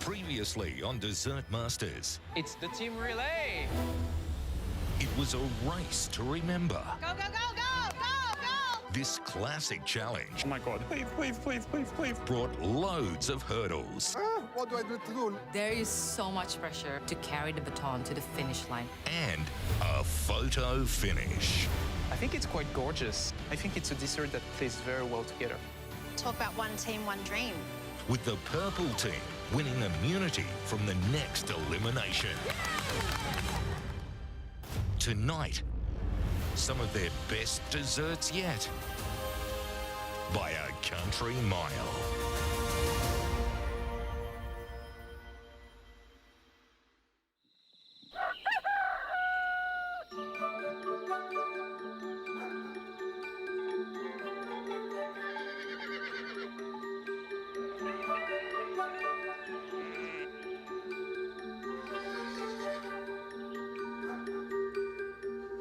Previously on Dessert Masters, It's the team relay. it was a race to remember. Go, go, go, go, go, go! This classic challenge Oh my God, please, please, please, please, please. brought loads of hurdles What do I do to do? There is so much pressure to carry the baton to the finish line. and a photo finish. I think it's quite gorgeous. I think it's a dessert that plays very well together. Talk about one team, one dream. With the purple team winning immunity from the next elimination. Tonight, some of their best desserts yet. By a country mile.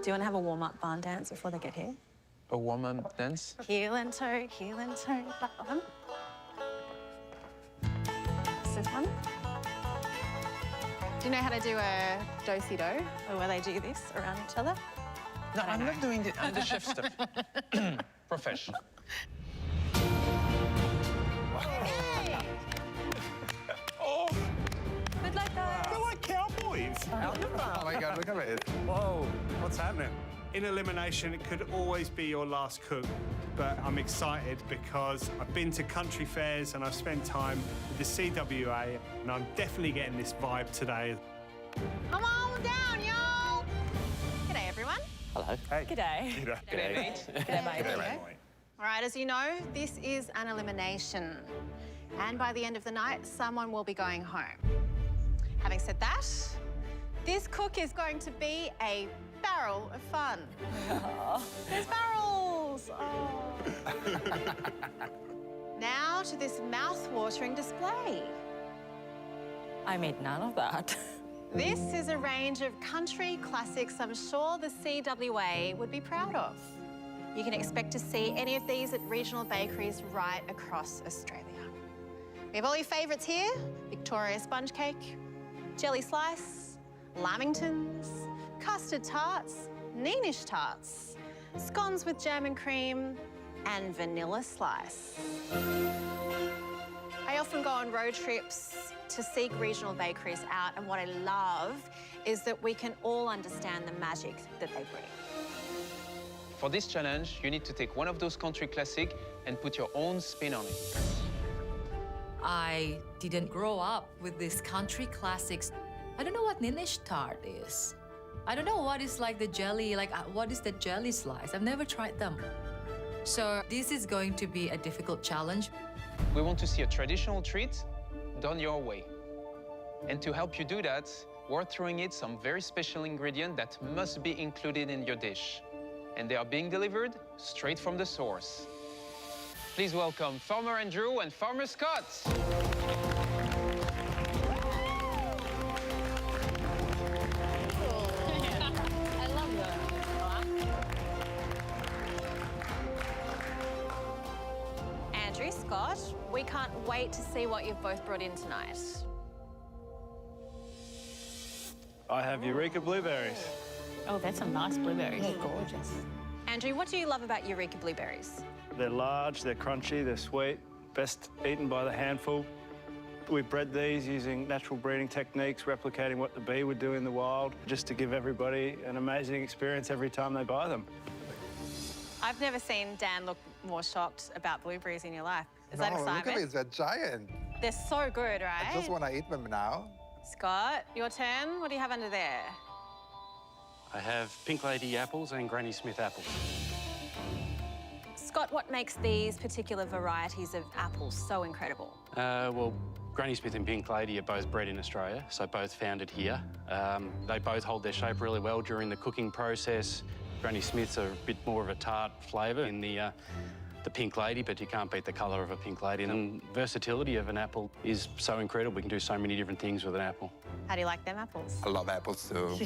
Do you want to have a warm-up barn dance before they get here? A warm-up dance. Heel and toe, that one. This one. Do you know how to do a do-si-do? Or where they do this around each other? No, I'm not doing the chef stuff. Professional. Oh, Good luck, guys. they're like cowboys. Oh my God, look at it. Whoa, what's happening? In elimination, it could always be your last cook, but I'm excited because I've been to country fairs and I've spent time with the CWA, and I'm definitely getting this vibe today. Come on down, y'all! G'day, everyone. Hey. G'day. G'day, mate. G'day, mate. All right, as you know, this is an elimination. And by the end of the night, someone will be going home. Having said that, this cook is going to be a barrel of fun. There's barrels! Oh. Now to this mouth-watering display. I made none of that. This is a range of country classics I'm sure the CWA would be proud of. You can expect to see any of these at regional bakeries right across Australia. We have all your favourites here: Victoria sponge cake, jelly slice, lamingtons, custard tarts, Neenish tarts, scones with jam and cream, and vanilla slice. I often go on road trips to seek regional bakeries out, and what I love is that we can all understand the magic that they bring. For this challenge, you need to take one of those country classics and put your own spin on it. I didn't grow up with these country classics. I don't know what Neenish tart is. I don't know what is like the jelly, what is the jelly slice? I've never tried them. So this is going to be a difficult challenge. We want to see a traditional treat done your way. And to help you do that, we're throwing in some very special ingredients that must be included in your dish. And they are being delivered straight from the source. Please welcome Farmer Andrew and Farmer Scott. I love that. Andrew, Scott, we can't wait to see what you've both brought in tonight. I have Eureka blueberries. Oh, that's some nice blueberries. They're gorgeous. Andrew, what do you love about Eureka blueberries? They're large, they're crunchy, they're sweet, best eaten by the handful. We bred these using natural breeding techniques, replicating what the bee would do in the wild, just to give everybody an amazing experience every time they buy them. I've never seen Dan look more shocked about blueberries in your life. Is that Look excitement? at it, they're giant. They're so good, right? I just want to eat them now. Scott, your turn. What do you have under there? I have Pink Lady apples and Granny Smith apples. Scott, what makes these particular varieties of apples so incredible? Well, Granny Smith and Pink Lady are both bred in Australia, so both founded here. They both hold their shape really well during the cooking process. Granny Smiths are a bit more of a tart flavour in the Pink Lady, but you can't beat the colour of a Pink Lady. And the versatility of an apple is so incredible. We can do so many different things with an apple. How do you like them apples? I love apples too.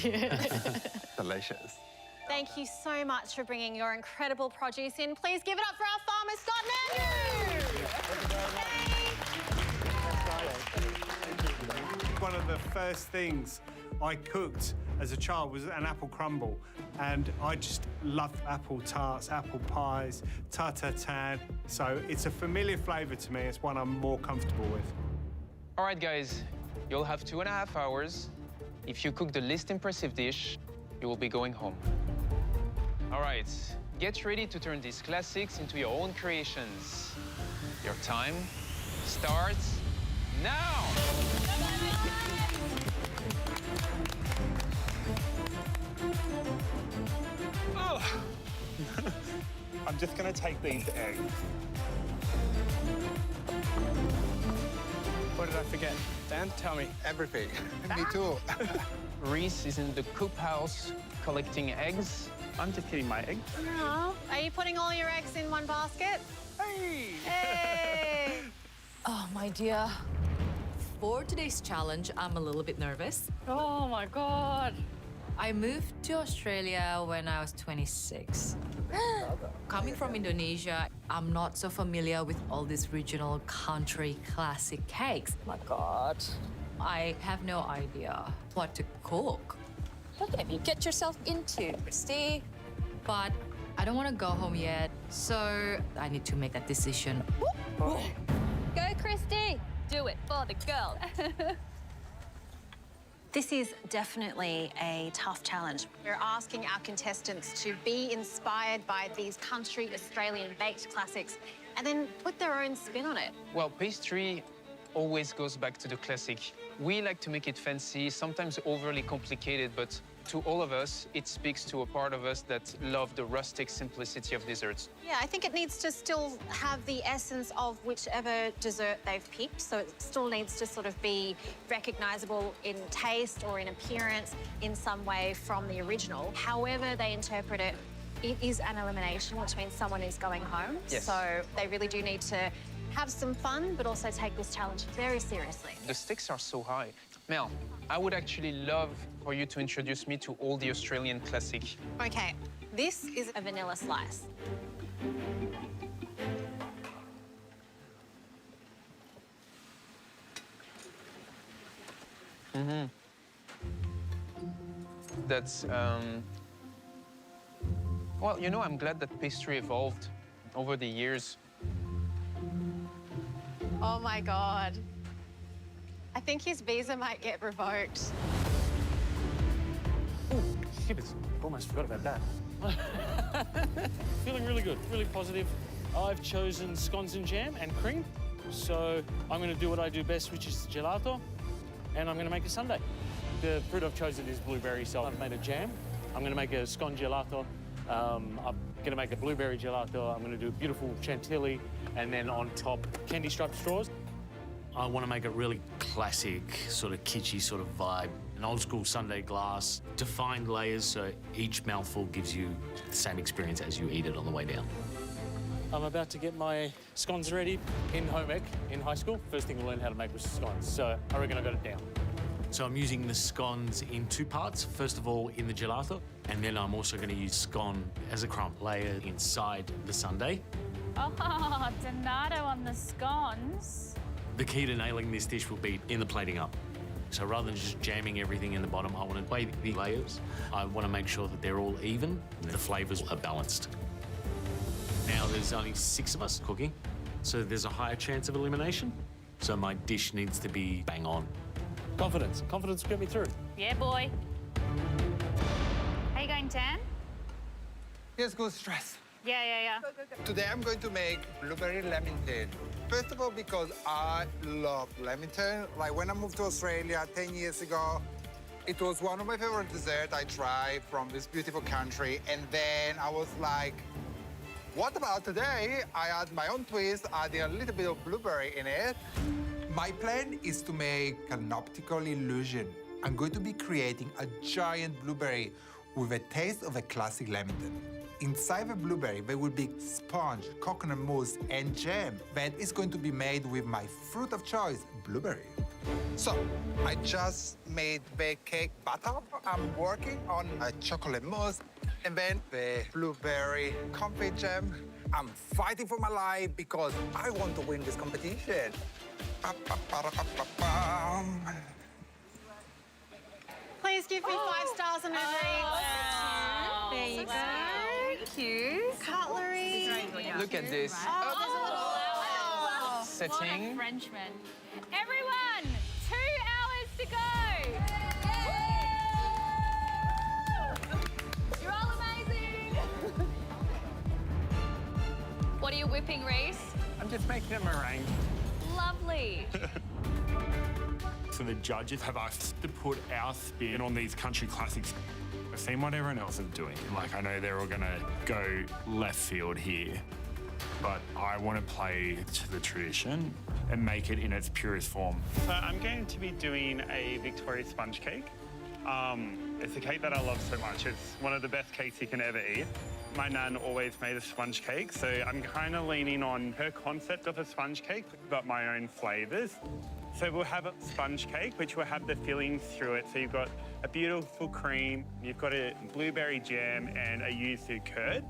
Delicious. Thank you so much for bringing your incredible produce in. Please give it up for our farmer, Scott and Andrew! Yay. one of the first things I cooked as a child was an apple crumble. And I just love apple tarts, apple pies, tartatan. So it's a familiar flavour to me. It's one I'm more comfortable with. All right, guys, you'll have 2.5 hours. If you cook the least impressive dish, you will be going home. All right, get ready to turn these classics into your own creations. Your time starts now! Oh. I'm just going to take these eggs. What did I forget? Dan, tell me. Everything. Me too. Reese is in the coop house collecting eggs. I'm just getting my eggs. Oh, are you putting all your eggs in one basket? Hey! Hey! Oh, my dear. For today's challenge, I'm a little bit nervous. Oh my God. I moved to Australia when I was 26. Coming from Indonesia, I'm not so familiar with all these regional country classic cakes. Oh my God. I have no idea what to cook. What have you get yourself into, Christy? But I don't want to go home yet, so I need to make a decision. Go, Christy. Do it for the girl. This is definitely a tough challenge. We're asking our contestants to be inspired by these country Australian baked classics and then put their own spin on it. Well, pastry always goes back to the classic. We like to make it fancy, sometimes overly complicated, but to all of us, it speaks to a part of us that love the rustic simplicity of desserts. Yeah, I think it needs to still have the essence of whichever dessert they've picked, so it still needs to sort of be recognisable in taste or in appearance in some way from the original. However they interpret it, it is an elimination, which means someone is going home. Yes. So they really do need to have some fun, but also take this challenge very seriously. The stakes are so high. Mel, I would actually love for you to introduce me to all the Australian classic. Okay, this is a vanilla slice. That's, well, you know, I'm glad that pastry evolved over the years. Oh my God. I think his visa might get revoked. Shit, almost forgot about that. Feeling really good, really positive. I've chosen scones and jam and cream. So I'm going to do what I do best, which is gelato, and I'm going to make a sundae. The fruit I've chosen is blueberry, so I've made a jam. I'm going to make a scone gelato. I'm going to make a blueberry gelato. I'm going to do a beautiful chantilly, and then on top, candy striped straws. I want to make a really classic, sort of kitschy sort of vibe. An old school sundae glass, defined layers, so each mouthful gives you the same experience as you eat it on the way down. I'm about to get my scones ready in home ec in high school. First thing we learned how to make was scones, so I reckon I got it down. So I'm using the scones in two parts. First of all, in the gelato, and then I'm also going to use scone as a crumb layer inside the sundae. Oh, Donato on the scones. The key to nailing this dish will be in the plating up. So rather than just jamming everything in the bottom, I want to weigh the layers. I want to make sure that they're all even, and the flavours are balanced. Now there's only 6 of us cooking, so there's a higher chance of elimination. So my dish needs to be bang on. Confidence. Confidence will get me through. Yeah, boy. How you going, Dan? Here's good stress. Yeah. Today I'm going to make blueberry lemon-tea. First of all, because I love lemon-tea. Like when I moved to Australia 10 years ago, it was one of my favorite desserts I tried from this beautiful country. And then I was like, what about today? I add my own twist, adding a little bit of blueberry in it. My plan is to make an optical illusion. I'm going to be creating a giant blueberry with a taste of a classic lemon-tea. Inside the blueberry, there will be sponge, coconut mousse, and jam that is going to be made with my fruit of choice, blueberry. So, I just made the cake batter. I'm working on a chocolate mousse, and then the blueberry confit jam. I'm fighting for my life because I want to win this competition. dozen over each. There you go. Thank you. Cutlery. Look at this. What a Setting. Frenchman. Everyone, 2 hours to go. You're all amazing. What are you whipping, Reese? I'm just making a meringue. Lovely. So the judges have asked to put our spin on these country classics. I've seen what everyone else is doing. Like, I know they're all gonna go left field here, but I want to play to the tradition and make it in its purest form. So I'm going to be doing a Victoria sponge cake. It's a cake that I love so much. It's one of the best cakes you can ever eat. My nan always made a sponge cake, so I'm kind of leaning on her concept of a sponge cake, but my own flavours. So we'll have a sponge cake, which will have the fillings through it. So you've got a beautiful cream, you've got a blueberry jam and a yuzu curd.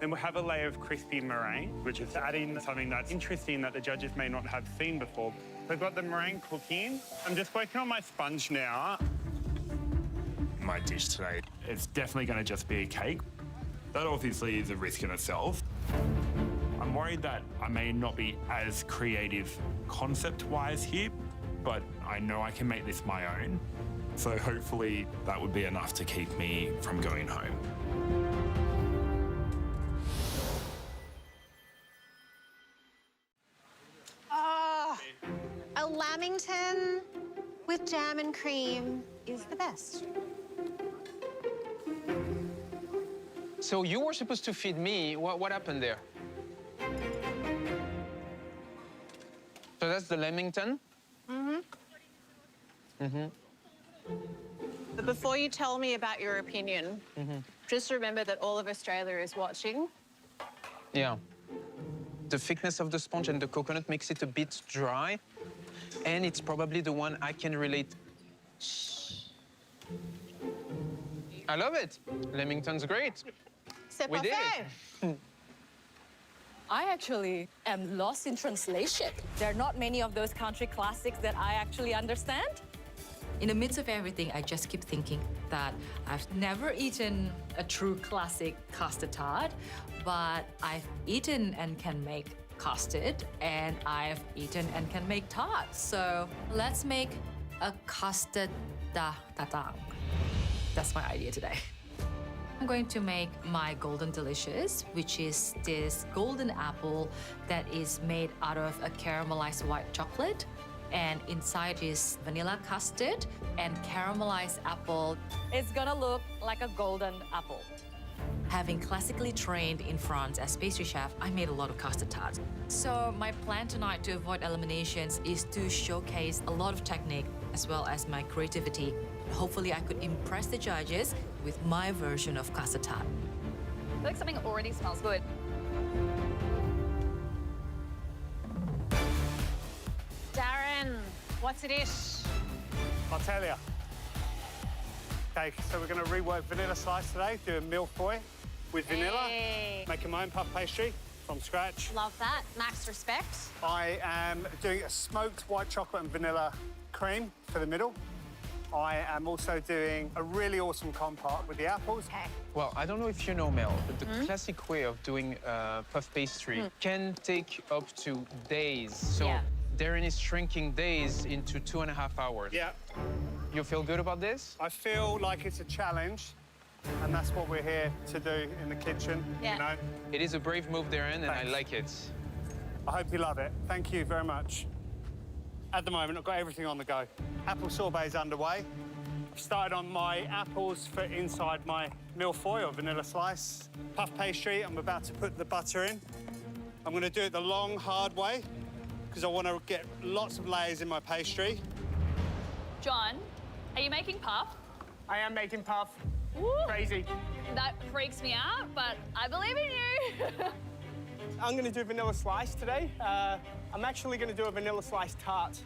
Then we'll have a layer of crispy meringue, which is adding something that's interesting that the judges may not have seen before. So I've got the meringue cooking. I'm just working on my sponge now. My dish today, it's definitely going to just be a cake. That obviously is a risk in itself. I'm worried that I may not be as creative concept-wise here, but I know I can make this my own. So hopefully that would be enough to keep me from going home. A lamington with jam and cream is the best. So you were supposed to feed me. What happened there? So that's the Leamington? But before you tell me about your opinion, just remember that all of Australia is watching. Yeah. The thickness of the sponge and the coconut makes it a bit dry. And it's probably the one I can relate. I love it. Leamington's great. C'est We did parfait. it. I actually am lost in translation. There are not many of those country classics that I actually understand. In the midst of everything, I just keep thinking that I've never eaten a true classic custard tart, but I've eaten and can make custard, and I've eaten and can make tarts. So let's make a custard tatang. That's my idea today. I'm going to make my golden delicious, which is this golden apple that is made out of a caramelized white chocolate. And inside is vanilla custard and caramelized apple. It's gonna look like a golden apple. Having classically trained in France as pastry chef, I made a lot of custard tarts. So my plan tonight to avoid eliminations is to showcase a lot of technique as well as my creativity. Hopefully I could impress the judges with my version of custard tart. I feel like something already smells good. Darren, what's the dish? I'll tell you. Okay, so we're going to rework vanilla slice today, do a millefeuille with vanilla, Hey. making my own puff pastry from scratch. Love that. Max respect. I am doing a smoked white chocolate and vanilla cream for the middle. I am also doing a really awesome compote with the apples. Okay. Well, I don't know if you know, Mel, but the classic way of doing puff pastry can take up to days. So Yeah. Darren is shrinking days into 2.5 hours. Yeah, You feel good about this? I feel like it's a challenge, and that's what we're here to do in the kitchen, Yeah. you know. It is a brave move, Darren, and Thanks. I like it. I hope you love it. Thank you very much. At the moment, I've got everything on the go. Apple sorbet is underway. I've started on my apples for inside my millefeuille or vanilla slice. Puff pastry, I'm about to put the butter in. I'm going to do it the long, hard way because I want to get lots of layers in my pastry. John, are you making puff? I am making puff. Woo. Crazy. That freaks me out, but I believe in you. I'm going to do vanilla slice today. I'm actually going to do a vanilla slice tart.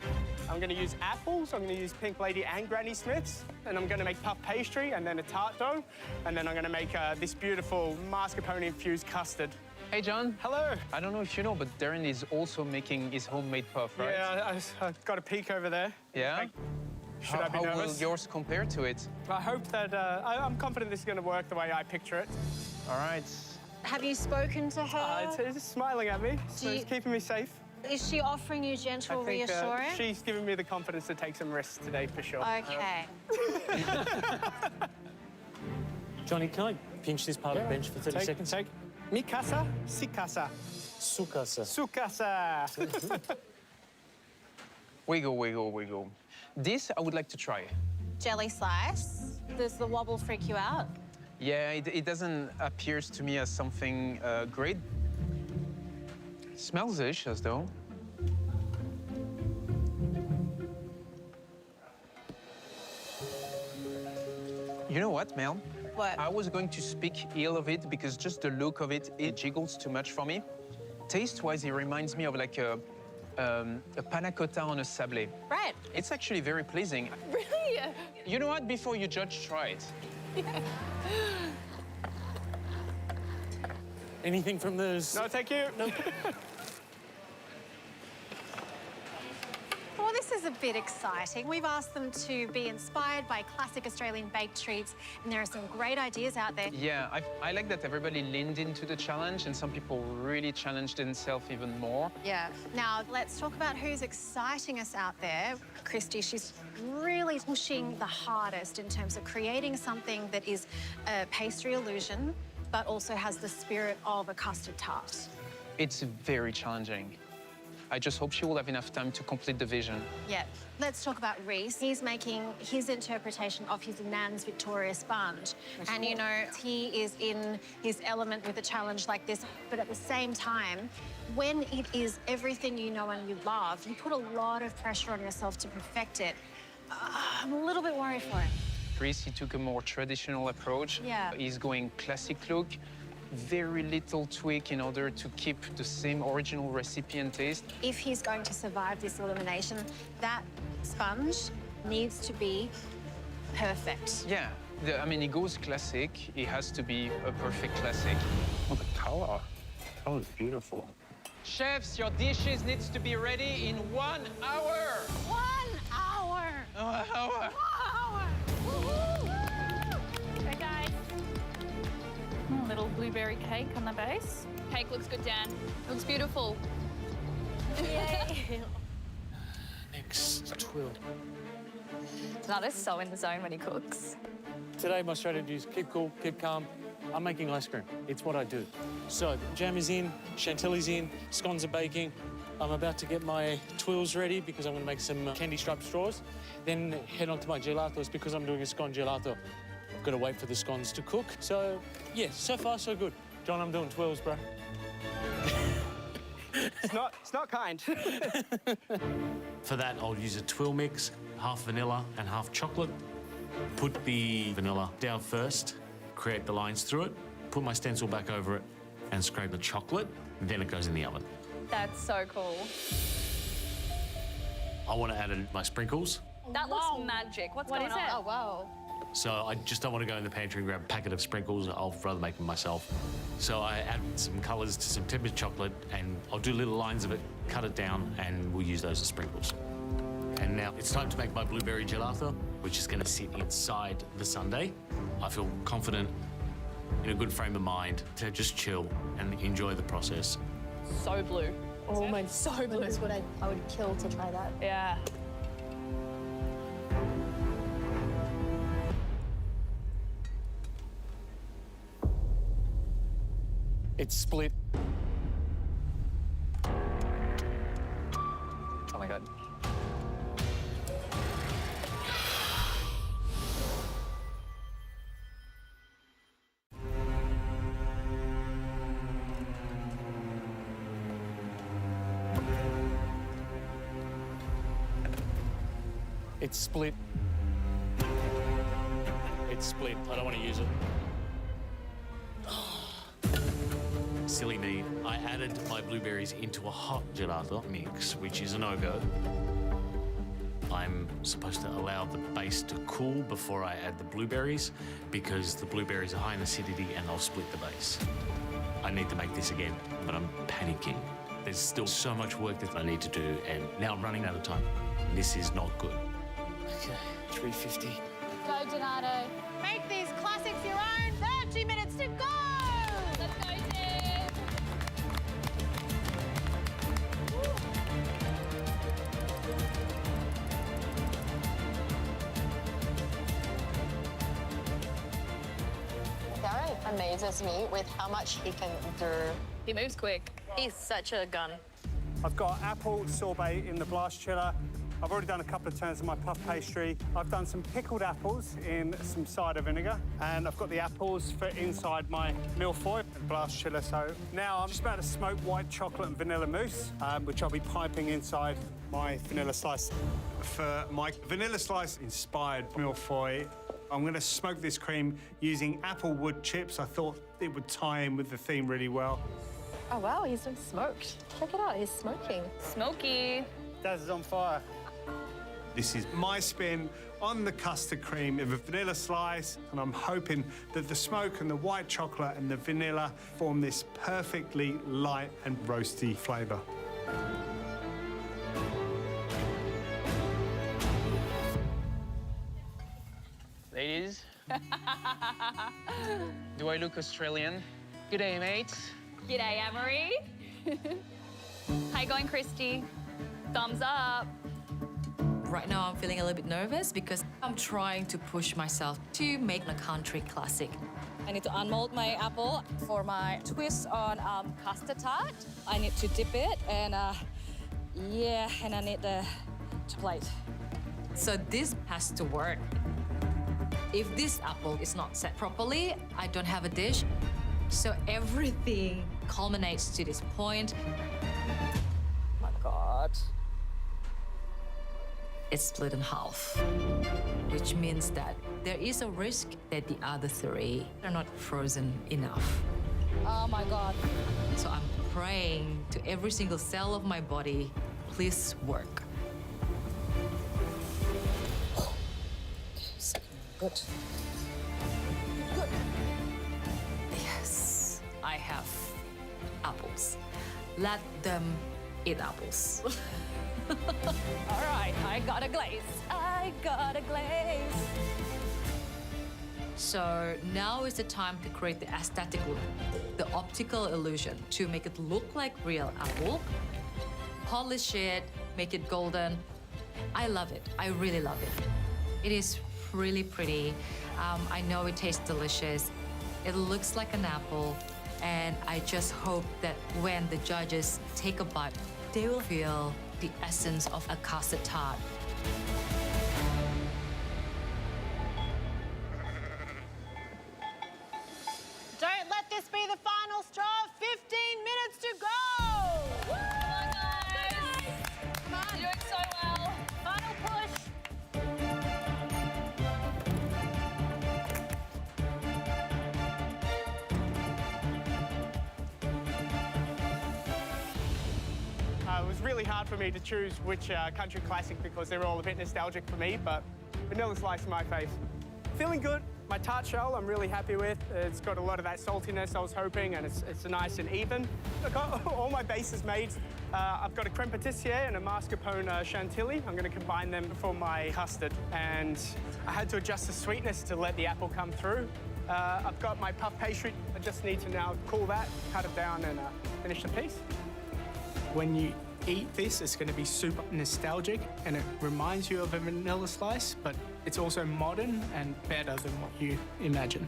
I'm going to use apples, I'm going to use Pink Lady and Granny Smiths, and I'm going to make puff pastry and then a tart dough, and then I'm going to make this beautiful mascarpone-infused custard. Hey, John. Hello. I don't know if you know, but Darren is also making his homemade puff, right? Yeah, I've got a peek over there. Yeah? Should I be How will nervous? yours compare to it? I hope that I'm confident this is going to work the way I picture it. All right. Have you spoken to her? It's smiling at me, so it's keeping me safe. Is she offering you gentle I think reassurance? she's giving me the confidence to take some risks today for sure. Okay. Johnny, can I pinch this part of the bench for 30 seconds? Take. Mi casa, si casa. Su casa. Su casa. Wiggle, wiggle, wiggle. This I would like to try. Jelly slice. Does the wobble freak you out? Yeah, it doesn't appear to me as something great. Smells delicious, though. You know what, Mel? What? I was going to speak ill of it because just the look of it, it jiggles too much for me. Taste-wise, it reminds me of like a panna cotta on a sablé. Right. It's actually very pleasing. Really? You know what? Before you judge, try it. Anything from those? No, thank you. No. Well, this is a bit exciting. We've asked them to be inspired by classic Australian baked treats, and there are some great ideas out there. Yeah, I like that everybody leaned into the challenge and some people really challenged themselves even more. Yeah. Now, let's talk about who's exciting us out there. Christy, she's really pushing the hardest in terms of creating something that is a pastry illusion, but also has the spirit of a custard tart. It's very challenging. I just hope she will have enough time to complete the vision. Yeah. Let's talk about Reese. He's making his interpretation of his Nan's Victoria sponge. And, you know, he is in his element with a challenge like this. But at the same time, when it is everything you know and you love, you put a lot of pressure on yourself to perfect it. I'm a little bit worried for him. Chris, he took a more traditional approach. Yeah. He's going classic look, very little tweak in order to keep the same original recipe and taste. If he's going to survive this elimination, that sponge needs to be perfect. Yeah, I mean, he goes classic. It has to be a perfect classic. Oh, the color. Oh, it's beautiful. Chefs, your dishes needs to be ready in 1 hour. 1 hour! 1 hour. 1 hour! Okay, guys. Little blueberry cake on the base. Cake looks good, Dan. Looks beautiful. Yay! Next twill. Nada's so in the zone when he cooks. Today, my strategy is keep cool, keep calm. I'm making ice cream. It's what I do. So, jam is in, chantilly's in, scones are baking. I'm about to get my twills ready because I'm going to make some candy striped straws. Then head on to my gelatos because I'm doing a scone gelato. I've got to wait for the scones to cook. So, yeah, so far, so good. John, I'm doing twills, bro. It's not kind. For that, I'll use a twill mix, half vanilla and half chocolate. Put the vanilla down first, create the lines through it, put my stencil back over it, and scrape the chocolate. Then it goes in the oven. That's so cool. I want to add in my sprinkles. That looks magic. What's going is on? it? Oh, wow. So I just don't want to go in the pantry and grab a packet of sprinkles. I'll rather make them myself. So I add some colours to some tempered chocolate and I'll do little lines of it, cut it down, and we'll use those as sprinkles. And now it's time to make my blueberry gelato, which is going to sit inside the sundae. I feel confident, in a good frame of mind, to just chill and enjoy the process. So blue. Oh my, so blue. That's what I would kill to try that. Yeah. It's split. Oh my God. It's split. It's split. I don't want to use it. Silly me, I added my blueberries into a hot gelato mix, which is a no-go. I'm supposed to allow the base to cool before I add the blueberries because the blueberries are high in acidity and they'll split the base. I need to make this again, but I'm panicking. There's still so much work that I need to do and now I'm running out of time. This is not good. Okay. 350. Go, Donato. Make these classics your own. 30 minutes to go. Let's go, Dave. Darren amazes me with how much he can do. He moves quick. He's such a gun. I've got apple sorbet in the blast chiller. I've already done a couple of turns of my puff pastry. I've done some pickled apples in some cider vinegar, and I've got the apples for inside my mille-feuille blast chiller. So now I'm just about to smoke white chocolate and vanilla mousse, which I'll be piping inside my vanilla slice. For my vanilla slice inspired mille-feuille, I'm going to smoke this cream using apple wood chips. I thought it would tie in with the theme really well. Oh, wow, he's been smoked. Check it out, he's smoking. Smoky. Daz is on fire. This is my spin on the custard cream of a vanilla slice, and I'm hoping that the smoke and the white chocolate and the vanilla form this perfectly light and roasty flavour. Ladies, do I look Australian? Good day, mates. G'day, Amory. How you going, Christy? Thumbs up. Right now, I'm feeling a little bit nervous because I'm trying to push myself to make a country classic. I need to unmold my apple for my twist on custard tart. I need to dip it and yeah, and I need to plate. So this has to work. If this apple is not set properly, I don't have a dish. So everything culminates to this point. Oh my God. It's split in half, which means that there is a risk that the other three are not frozen enough. Oh my God. So I'm praying to every single cell of my body, please work. Good. Good. Yes, I have apples. Let them eat apples. All right, I got a glaze. I got a glaze. So now is the time to create the aesthetic look, the optical illusion, to make it look like real apple. Polish it, make it golden. I love it. I really love it. It is really pretty. I know it tastes delicious. It looks like an apple. And I just hope that when the judges take a bite, they will feel the essence of a custard tart. Don't let this be the final straw. 15 minutes to go. Come on, guys. Come on. You're doing so well. Final push. It was really hard for me to choose which country classic because they're all a bit nostalgic for me, but vanilla slice in my face. Feeling good. My tart shell I'm really happy with. It's got a lot of that saltiness I was hoping, and it's nice and even. I got all my bases made. I've got a creme patissier and a mascarpone chantilly. I'm going to combine them for my custard, and I had to adjust the sweetness to let the apple come through. I've got my puff pastry. I just need to now cool that, cut it down, and finish the piece. When you eat this, it's going to be super nostalgic, and it reminds you of a vanilla slice, but it's also modern and better than what you imagine.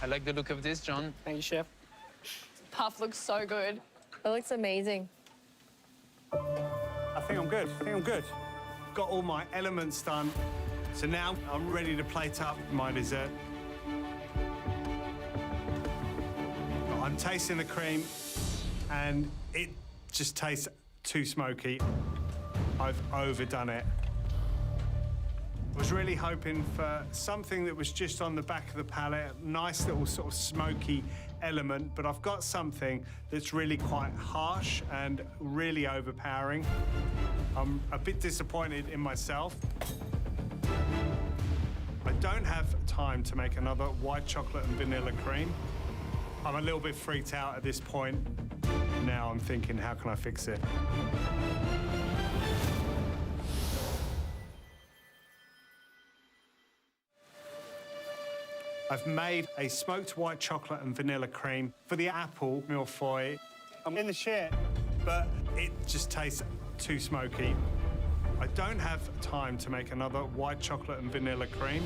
I like the look of this, John. Thank you, Chef. Puff looks so good. It looks amazing. I think I'm good. Got all my elements done, so now I'm ready to plate up my dessert. I'm tasting the cream, and it just tastes too smoky. I've overdone it. I was really hoping for something that was just on the back of the palate, nice little sort of smoky element, but I've got something that's really quite harsh and really overpowering. I'm a bit disappointed in myself. I don't have time to make another white chocolate and vanilla cream. I'm a little bit freaked out at this point. Now I'm thinking, how can I fix it? I've made a smoked white chocolate and vanilla cream for the apple millefeuille. I'm in the shed, but it just tastes too smoky. I don't have time to make another white chocolate and vanilla cream.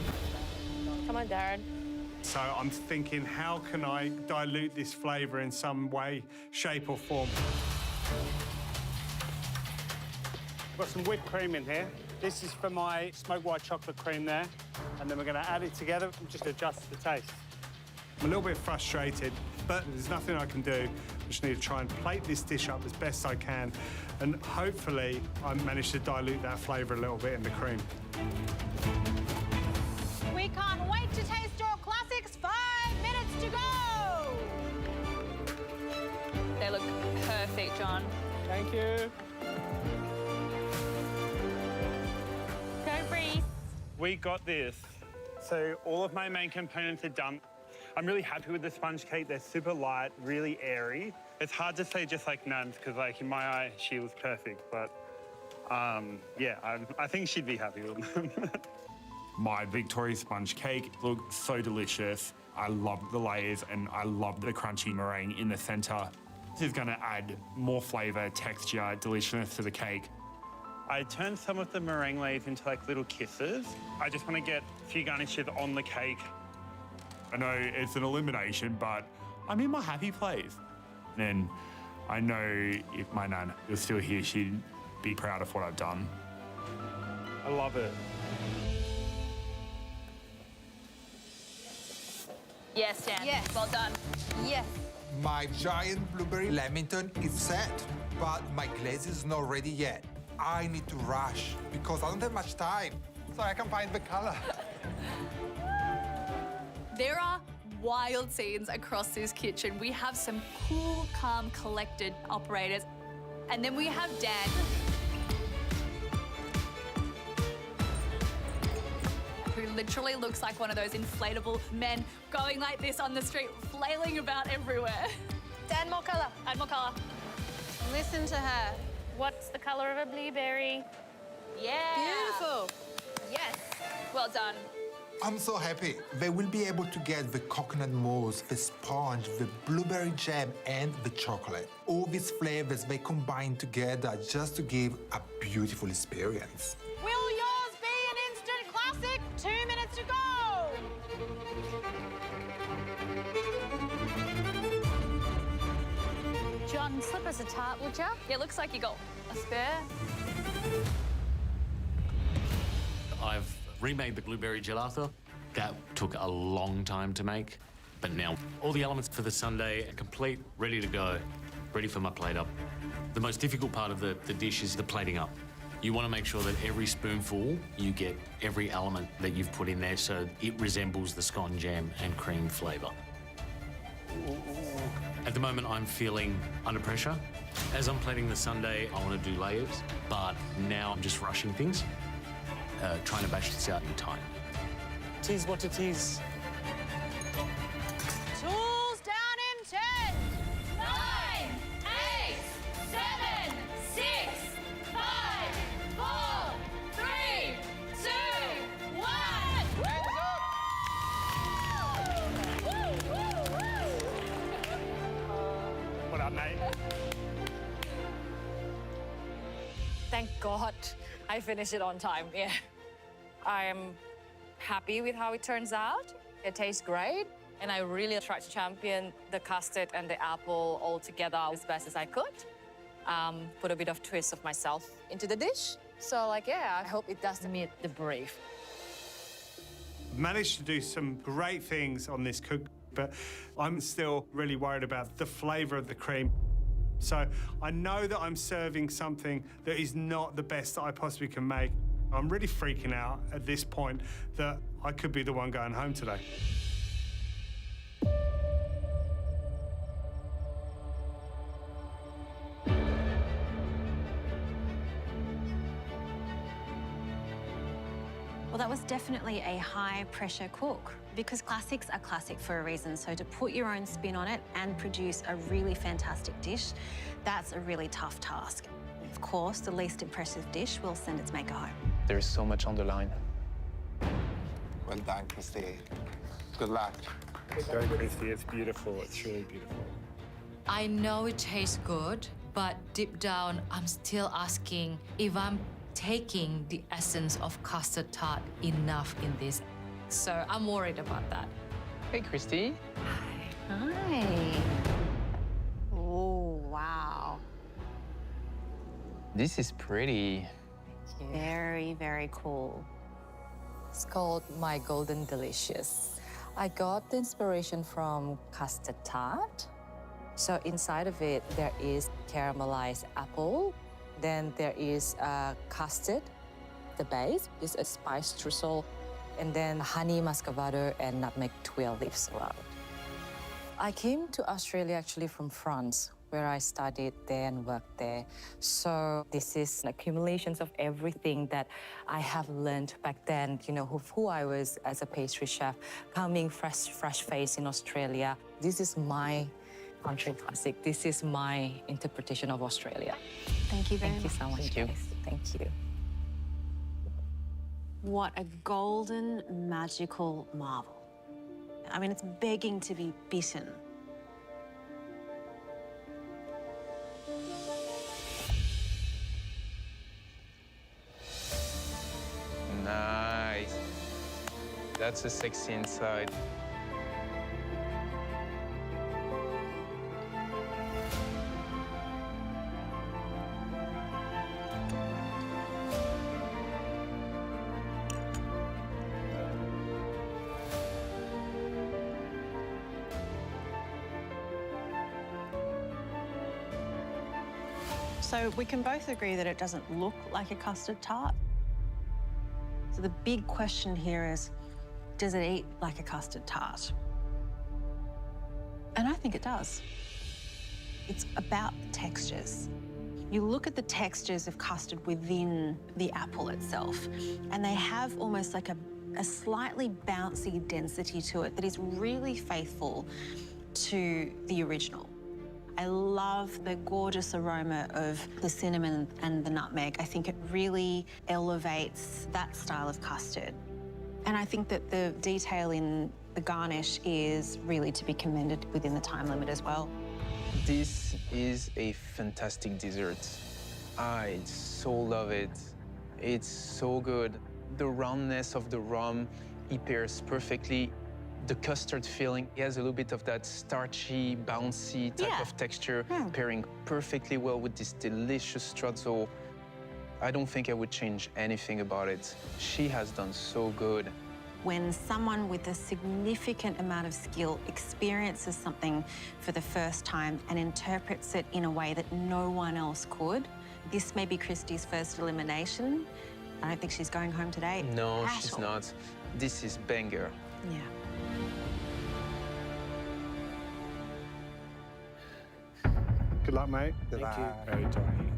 Come on, Darren. So I'm thinking, how can I dilute this flavour in some way, shape or form? I've got some whipped cream in here. This is for my smoked white chocolate cream there. And then we're going to add it together and just adjust the taste. I'm a little bit frustrated, but there's nothing I can do. I just need to try and plate this dish up as best I can. And hopefully I manage to dilute that flavour a little bit in the cream. We can't wait to taste your classics. 5 minutes to go. They look perfect, John. Thank you. Go, Reese. We got this. So all of my main components are done. I'm really happy with the sponge cake. They're super light, really airy. It's hard to say just like Nan's because, like, in my eye, she was perfect. But yeah, I think she'd be happy with them. My Victoria sponge cake looks so delicious. I love the layers and I love the crunchy meringue in the centre. This is going to add more flavour, texture, deliciousness to the cake. I turned some of the meringue layers into like little kisses. I just want to get a few garnishes on the cake. I know it's an elimination, but I'm in my happy place. And I know if my nan was still here, she'd be proud of what I've done. I love it. Yes, Dan. Yes. Well done. Yes. My giant blueberry Leamington is set, but my glaze is not ready yet. I need to rush because I don't have much time, so I can find the color. There are wild scenes across this kitchen. We have some cool, calm, collected operators. And then we have Dan, who literally looks like one of those inflatable men going like this on the street, flailing about everywhere. Dan, more colour. Add more colour. Listen to her. What's the colour of a blueberry? Yeah. Beautiful. Yes. Well done. I'm so happy. They will be able to get the coconut mousse, the sponge, the blueberry jam, and the chocolate. All these flavors, they combine together just to give a beautiful experience. Will yours be an instant classic? 2 minutes to go. John, slip us a tart, would ya? Yeah, looks like you got a spare. I've remade the blueberry gelato. That took a long time to make, but now all the elements for the sundae are complete, ready to go, ready for my plate up. The most difficult part of the dish is the plating up. You want to make sure that every spoonful, you get every element that you've put in there so it resembles the scone jam and cream flavour. At the moment, I'm feeling under pressure. As I'm plating the sundae, I want to do layers, but now I'm just rushing things, trying to bash this out in time. Tease what it is. Tools down in 10. 9, 8, 7, 6, 5, 4, 3, 2, 1. What up, mate? Thank God I finished it on time, yeah. I'm happy with how it turns out. It tastes great. And I really tried to champion the custard and the apple all together as best as I could. Put a bit of twist of myself into the dish. So, like, yeah, I hope it does meet the brief. Managed to do some great things on this cook, but I'm still really worried about the flavour of the cream. So I know that I'm serving something that is not the best that I possibly can make. I'm really freaking out at this point that I could be the one going home today. Well, that was definitely a high-pressure cook because classics are classic for a reason. So to put your own spin on it and produce a really fantastic dish, that's a really tough task. Of course, the least impressive dish will send its maker home. There is so much on the line. Well done, Christy. Good luck. It's very crispy. It's beautiful. It's really beautiful. I know it tastes good, but deep down, I'm still asking if I'm taking the essence of custard tart enough in this. So I'm worried about that. Hey, Christy. Hi. Oh, wow. This is pretty. Very, very cool. It's called My Golden Delicious. I got the inspiration from custard tart. So inside of it, there is caramelized apple. Then there is custard, the base, is a spice drizzle, and then honey, muscovado, and nutmeg twill leaves around. I came to Australia actually from France, where I studied there and worked there. So this is an accumulation of everything that I have learned back then, you know, who I was as a pastry chef, coming fresh face in Australia. This is my country classic. This is my interpretation of Australia. Thank you very much. Thank you so much, Thank you. guys. Thank you. What a golden, magical marvel. I mean, it's begging to be bitten. Nice. That's a sexy inside. So we can both agree that it doesn't look like a custard tart. So the big question here is, does it eat like a custard tart? And I think it does. It's about the textures. You look at the textures of custard within the apple itself, and they have almost like a slightly bouncy density to it that is really faithful to the original. I love the gorgeous aroma of the cinnamon and the nutmeg. I think it really elevates that style of custard. And I think that the detail in the garnish is really to be commended within the time limit as well. This is a fantastic dessert. I so love it. It's so good. The roundness of the rum, it pairs perfectly. The custard filling, it has a little bit of that starchy, bouncy type of texture, pairing perfectly well with this delicious strudel. I don't think I would change anything about it. She has done so good. When someone with a significant amount of skill experiences something for the first time and interprets it in a way that no one else could, this may be Christy's first elimination. I don't think she's going home today. No, she's not. This is banger. Yeah. Good luck, mate. Good Thank luck. you. Very tiny.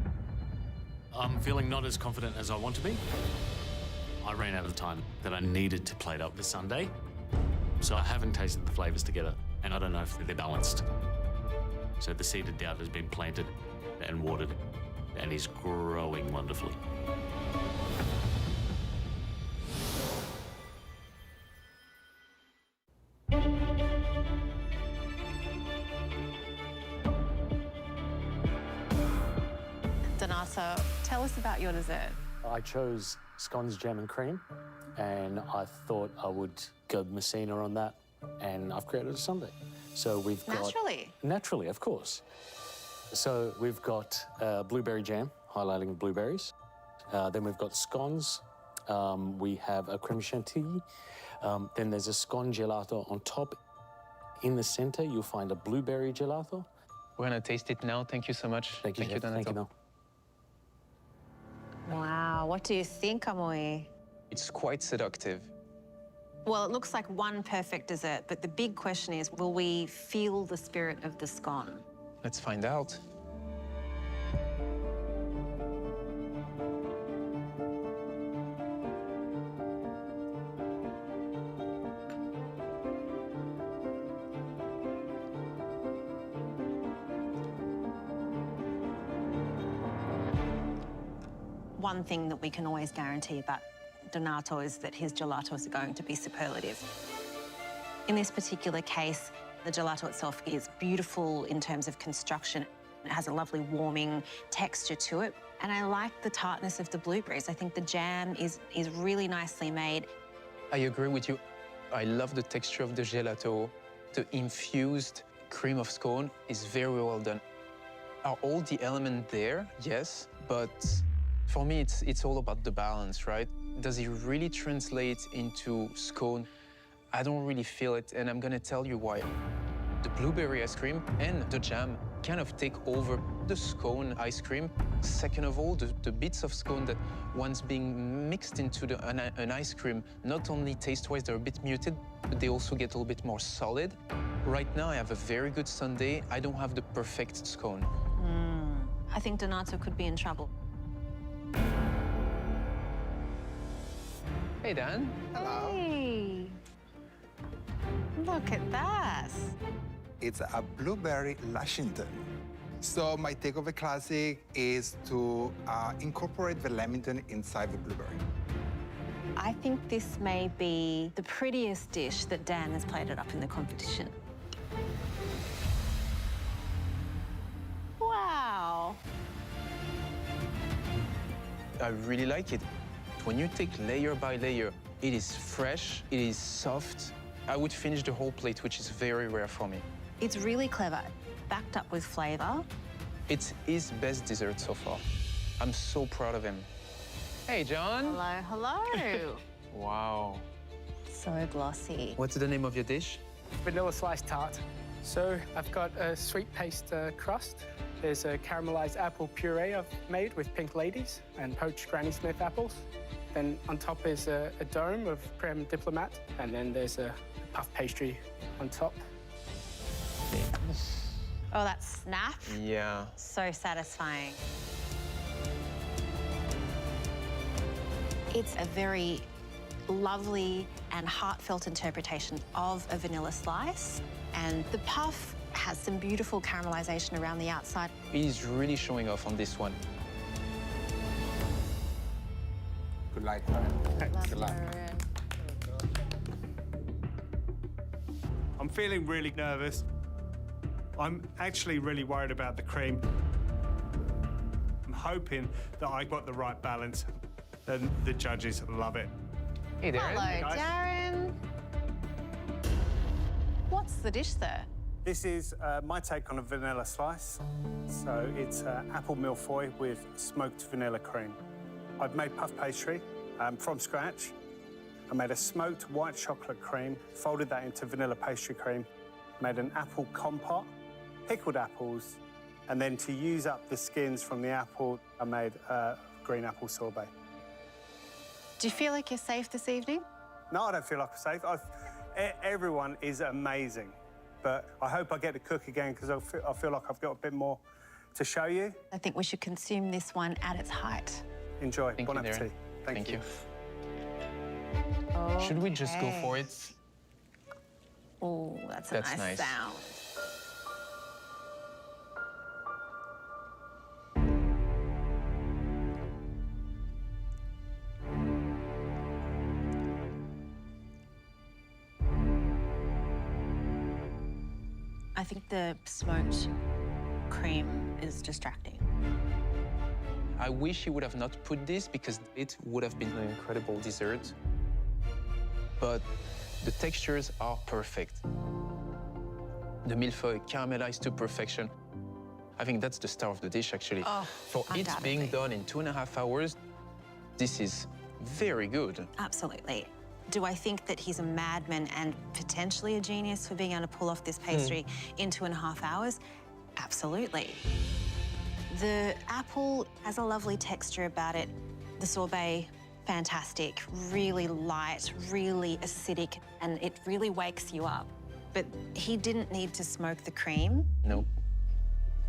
I'm feeling not as confident as I want to be. I ran out of time that I needed to plate up this Sunday, so I haven't tasted the flavours together, and I don't know if they're balanced. So the seed of doubt has been planted and watered, and is growing wonderfully. Donata, tell us about your dessert. I chose scones, jam and cream, and I thought I would go Messina on that, and I've created a sundae. So we've got... Naturally? Naturally, of course. So we've got blueberry jam, highlighting blueberries. Then we've got scones. We have a creme chantilly. Then there's a scone gelato on top. In the center, you'll find a blueberry gelato. We're gonna taste it now. Thank you so much. Thank you, Chef. Donato. Thank you, Mel. Wow, what do you think, Amoy? It's quite seductive. Well, it looks like one perfect dessert, but the big question is, will we feel the spirit of the scone? Let's find out. One thing that we can always guarantee about Donato is that his gelatos are going to be superlative. In this particular case, the gelato itself is beautiful in terms of construction. It has a lovely warming texture to it. And I like the tartness of the blueberries. I think the jam is really nicely made. I agree with you. I love the texture of the gelato. The infused cream of scone is very well done. Are all the elements there? Yes, but for me, it's all about the balance, right? Does it really translate into scone? I don't really feel it, and I'm gonna tell you why. The blueberry ice cream and the jam kind of take over the scone ice cream. Second of all, the bits of scone that once being mixed into an ice cream, not only taste-wise, they're a bit muted, but they also get a little bit more solid. Right now, I have a very good sundae. I don't have the perfect scone. I think Donato could be in trouble. Hey, Dan. Hello. Hey, look at that. It's a blueberry Lushington. So my take of a classic is to incorporate the lemon inside the blueberry. I think this may be the prettiest dish that Dan has plated up in the competition. Wow. I really like it. When you take layer by layer, it is fresh, it is soft. I would finish the whole plate, which is very rare for me. It's really clever, backed up with flavor. It's his best dessert so far. I'm so proud of him. Hey, John. Hello, hello. Wow. So glossy. What's the name of your dish? Vanilla sliced tart. So I've got a sweet paste crust. There's a caramelized apple puree I've made with pink ladies and poached Granny Smith apples. Then on top is a dome of creme diplomat, and then there's a puff pastry on top. Oh, that snap. Yeah. So satisfying. It's a very lovely and heartfelt interpretation of a vanilla slice. And the puff has some beautiful caramelization around the outside. He's really showing off on this one. Good luck, Aaron. Good luck. I'm feeling really nervous. I'm actually really worried about the cream. I'm hoping that I got the right balance and the judges love it. Hey, Darren. Hello, Darren. What's the dish there? This is my take on a vanilla slice. So it's apple millefeuille with smoked vanilla cream. I've made puff pastry from scratch. I made a smoked white chocolate cream, folded that into vanilla pastry cream, made an apple compote, pickled apples, and then to use up the skins from the apple, I made green apple sorbet. Do you feel like you're safe this evening? No, I don't feel like I'm safe. Everyone is amazing, but I hope I get to cook again because I feel like I've got a bit more to show you. I think we should consume this one at its height. Enjoy. Thank Bon you, Darren. appetit. Thank you. Should we just go for it? Oh, that's a nice sound. I think the smoked cream is distracting. I wish he would have not put this because it would have been an incredible dessert. But the textures are perfect. The millefeuille caramelized to perfection. I think that's the star of the dish, actually. Oh, For it being undoubtedly. done in 2.5 hours, this is very good. Absolutely. Do I think that he's a madman and potentially a genius for being able to pull off this pastry in 2.5 hours? Absolutely. The apple has a lovely texture about it. The sorbet, fantastic, really light, really acidic, and it really wakes you up. But he didn't need to smoke the cream. No.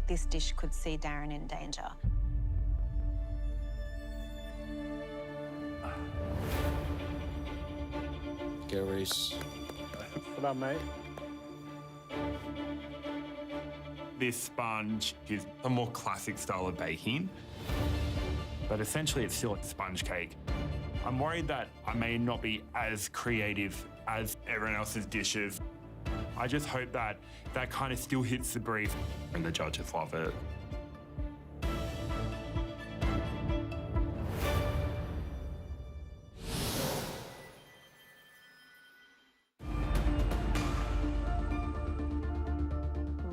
This dish could see Darren in danger. Go, Reese. What up, mate? This sponge is a more classic style of baking. but essentially it's still a sponge cake. I'm worried that I may not be as creative as everyone else's dishes. I just hope that that kind of still hits the brief and the judges love it.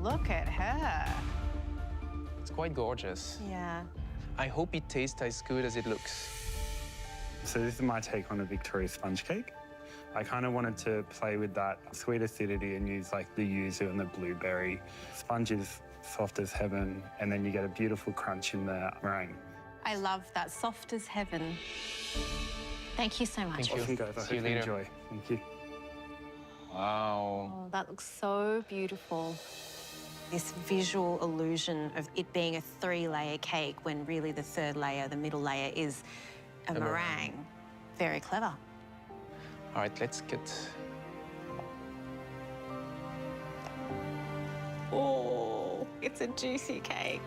Look at her. It's quite gorgeous. Yeah. I hope it tastes as good as it looks. So this is my take on a Victoria sponge cake. I kind of wanted to play with that sweet acidity and use like the yuzu and the blueberry. Sponge is soft as heaven, and then you get a beautiful crunch in the meringue. I love that. Soft as heaven. Thank you so much. Thank you. Awesome, guys. I See you hope you later. enjoy. Thank you. Wow. Oh, that looks so beautiful. This visual illusion of it being a 3-layer cake when really the 3rd layer, the middle layer, is a meringue. Very clever. All right, let's get... Oh, it's a juicy cake.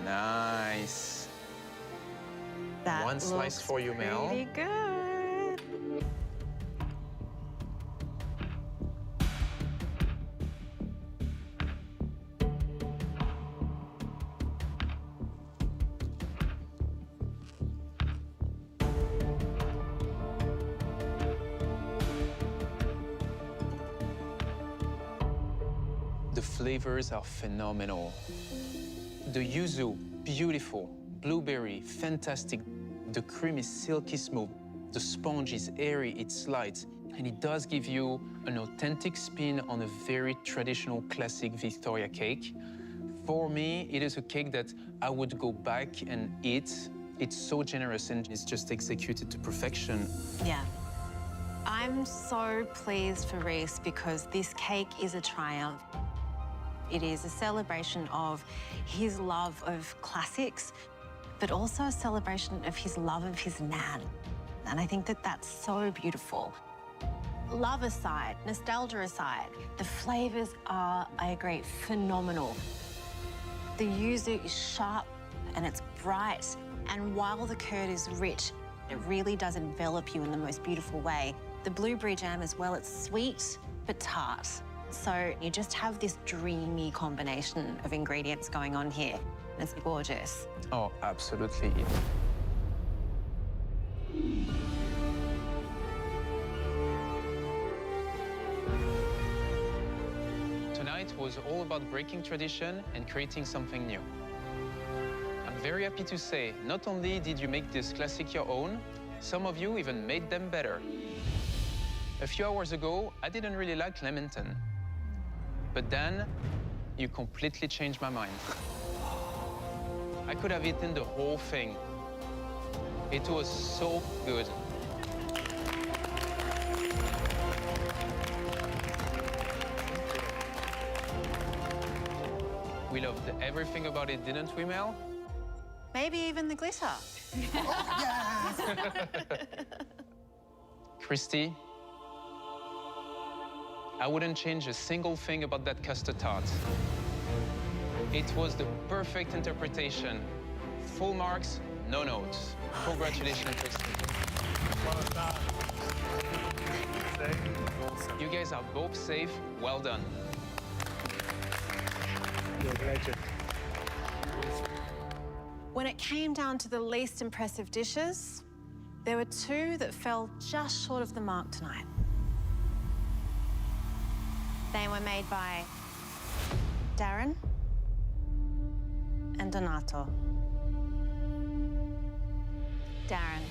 Nice. That One slice looks for you, Mel. pretty good. The flavors are phenomenal. The yuzu, beautiful. Blueberry, fantastic. The cream is silky smooth. The sponge is airy, it's light. And it does give you an authentic spin on a very traditional classic Victoria cake. For me, it is a cake that I would go back and eat. It's so generous and it's just executed to perfection. Yeah. I'm so pleased for Reese because this cake is a triumph. It is a celebration of his love of classics, but also a celebration of his love of his nan. And I think that that's so beautiful. Love aside, nostalgia aside, the flavors are, I agree, phenomenal. The yuzu is sharp and it's bright, and while the curd is rich, it really does envelop you in the most beautiful way. The blueberry jam as well, it's sweet but tart. So you just have this dreamy combination of ingredients going on here. It's gorgeous. Oh, absolutely. Tonight was all about breaking tradition and creating something new. I'm very happy to say, not only did you make this classic your own, some of you even made them better. A few hours ago, I didn't really like Leamington. But then, you completely changed my mind. I could have eaten the whole thing. It was so good. We loved everything about it, didn't we, Mel? Maybe even the glitter. Christy, I wouldn't change a single thing about that custard tart. It was the perfect interpretation. Full marks, no notes. Congratulations, Christy. You guys are both safe. Well done. When it came down to the least impressive dishes, there were 2 that fell just short of the mark tonight. They were made by Darren and Donato. Darren,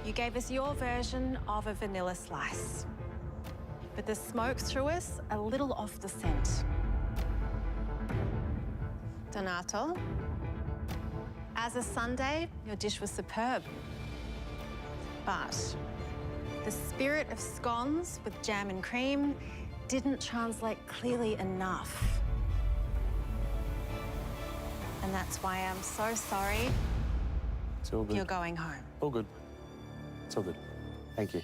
you gave us your version of a vanilla slice, but the smoke threw us a little off the scent. Donato, as a sundae, your dish was superb, but the spirit of scones with jam and cream didn't translate clearly enough. And that's why I'm so sorry. It's all good. You're going home. All good. It's all good. Thank you.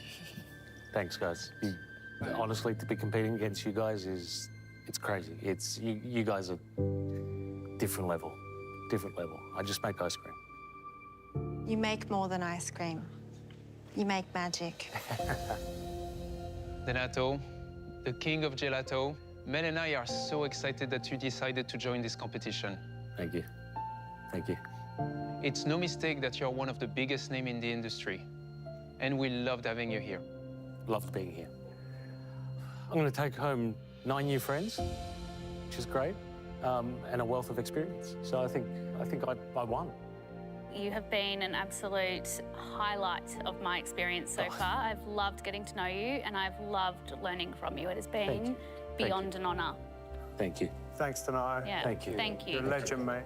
Thanks, guys. Honestly, to be competing against you guys it's crazy. You guys are different level. different level. I just make ice cream. You make more than ice cream. You make magic. Donato, the king of gelato, Mel and I are so excited that you decided to join this competition. Thank you. Thank you. It's no mistake that you're one of the biggest names in the industry, and we loved having you here. Loved being here. I'm going to take home 9 new friends, which is great, and a wealth of experience. So I think I won. You have been an absolute highlight of my experience so far. I've loved getting to know you, and I've loved learning from you. It has been beyond an honour. Thank you. Thanks, Donato. Yeah. Thank you. Thank you. You're a legend, mate.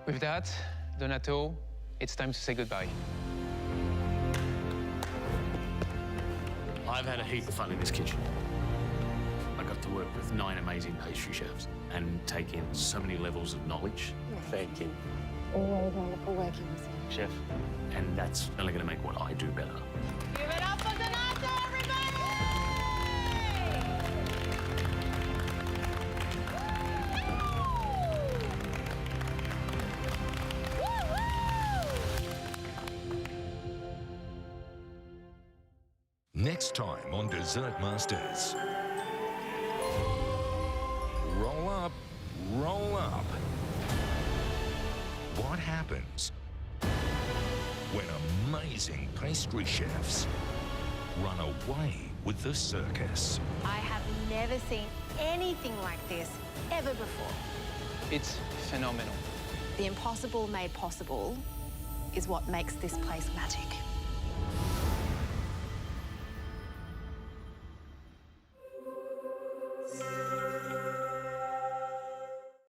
With that, Donato, it's time to say goodbye. I've had a heap of fun in this kitchen. I got to work with 9 amazing pastry chefs and take in so many levels of knowledge. Thank you. Always wonderful working with you. Chef. And that's only going to make what I do better. Give it up for Donato, everybody! Next time on Dessert Masters. Roll up, roll up. What happens when amazing pastry chefs run away with the circus? I have never seen anything like this ever before. It's phenomenal. The impossible made possible is what makes this place magic.